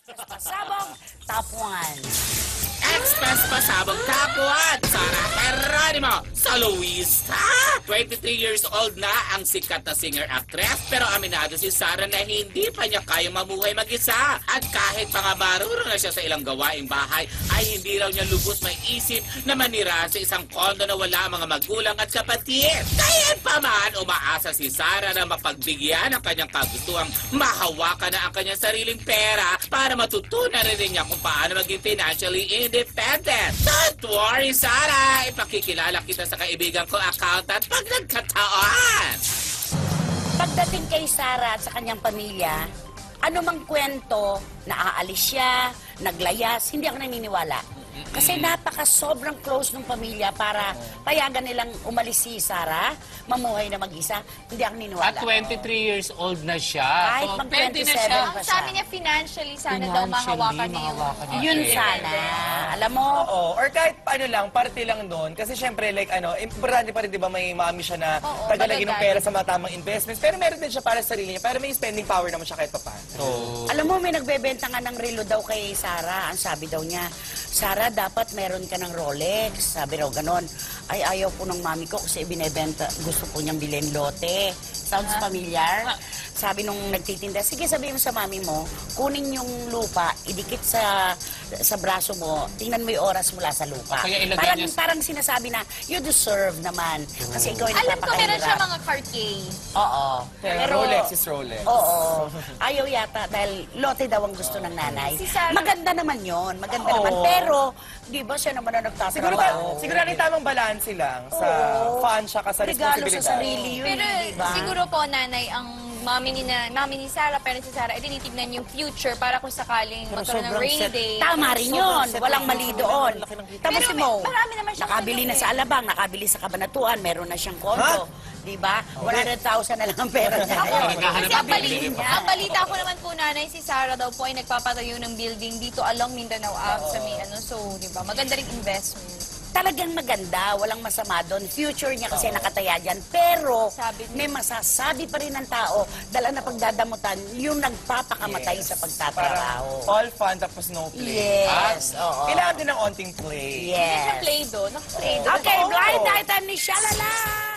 Pasabog, top 1. Express Pasabog Top 1, Sara Geronimo, soloista. 23 years old na ang sikat na singer-actress, pero aminado si Sara na hindi pa niya kayang mamuhay mag-isa. At kahit pa nga marunong na siya sa ilang gawaing bahay, ay hindi raw niya lubos may isip na manira sa isang kondo na wala mga magulang at kapatid. Kaya pa man, umaasa si Sara na mapagbigyan ang kanyang kagustuhang mahawakan na ang kanyang sariling pera para matutunan rin niya kung paano maging financially independent. Don't worry, Sara! Ipakikilala kita sa kaibigan ko, accountant, pag nagkataon! Pagdating kay Sara at sa kanyang pamilya, anumang kwento, naaalis siya, naglayas, hindi ako naniniwala. Kasi sobrang close ng pamilya para payagan nilang umalis si Sara, mamuhay na mag-isa. Hindi ako niniwala. At 23 years old na siya. Kahit So, mag pwede na 27 siya. pa Ang siya. sabi niya financially, sana daw mahawakan niya yung... Yun sana. Alam mo, Oo, or kahit ano lang, parte lang doon. Kasi syempre, like importante pa rin, di ba, may mami siya na Oo, tagalagin ng bagay. pera sa mga tamang investments. Pero meron din siya para sa sarili niya. Pero may spending power naman siya kahit papaano. alam mo, may nagbebenta nga ng relo daw kay Sara. Ang sabi daw niya, Sara, dapat meron ka ng Rolex. Sabi raw ganon. Ay, ayaw po ng mami ko kasi binebenta. Gusto po niyang bilhin lote. Sounds familiar? Sabi nung nagtitinda, sige sabihin mo sa mami mo, kunin yung lupa, idikit sa braso mo, tingnan mo yung oras mula sa lupa. Kaya ilagay niya Parang sinasabi na, you deserve naman. Kasi ikaw ay Alam ko meron siya napakahirap. mga Cartier. Oo. Pero Rolex is Rolex. Oo. Ayaw yata dahil lote daw ang gusto ng nanay. Si Sarah- Maganda naman yon, maganda Oo. naman. Pero, di ba siya naman na nagtatrabaho? Siguro yung tamang balanse lang sa Oo. fun siya sa Regalo responsibilidad. sa sarili yun, Pero di ba? siguro po, nanay, ang mami ni Sarah, parents ni Sarah, ay tinitignan yung future para kung sakaling magkaroon ng rainy day. Tama rin yun. Walang mali doon. Tapos si Mo, marami naman siyang nakabili na ano sa Alabang, nakabili sa Kabanatuan, meron na siyang kondo. Di ba? 100,000 na lang ang pera niya. Kasi ang, Nakabili niya. ang balita ko naman po, nanay, si Sarah daw po ay nagpapatayo ng building dito along Mindanao Ave sa may ano. So, di ba, maganda ring investment. Talagang maganda, walang masama doon. Future niya kasi nakataya dyan. Pero Sabi niya. may masasabi pa rin ng tao, dala na pagdadamutan, yung nagpapakamatay sa pagtatrabaho. All fun tapos no play. Yes, oo. Kailangan din ng onting play. Yes. Naka-play doon. Okay, blind item ni Shalala!